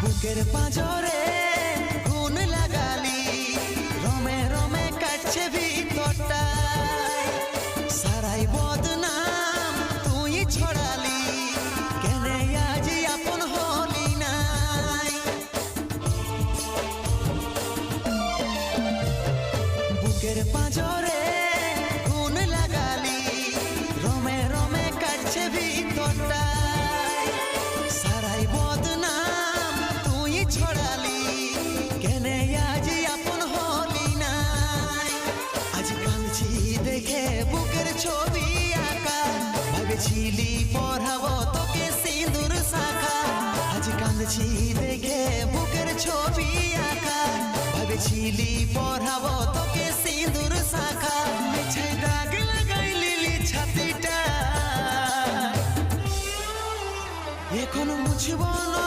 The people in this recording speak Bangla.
বুকের পাঁজরে খুন লাগালি, রমে রমে কাটছে ভিতরটা, সারাই বদনাম তুই ছড়ালি, কেনে আজ আপন হলি নাই। বুকের পাঁজরে খুন লাগালি, রমে রমে কাটছে ভিতরটা, সারাই বদনাম তুই ছড়ালি, কেনে আজ আপন হলি নাই। আজ কাঁদছি দেখে বুকের ছবি আঁকা, ভেবেছিলি পড়াবো তোকে সিঁদুর শাখা। আজ কাঁদছি দেখে বুকের ছবি আঁকা, ভেবেছিলি পড়াবো তোকে সিঁদুর শাখা। মিছে দাগ লাগাইলি ছাতিটা, এখন মুছব না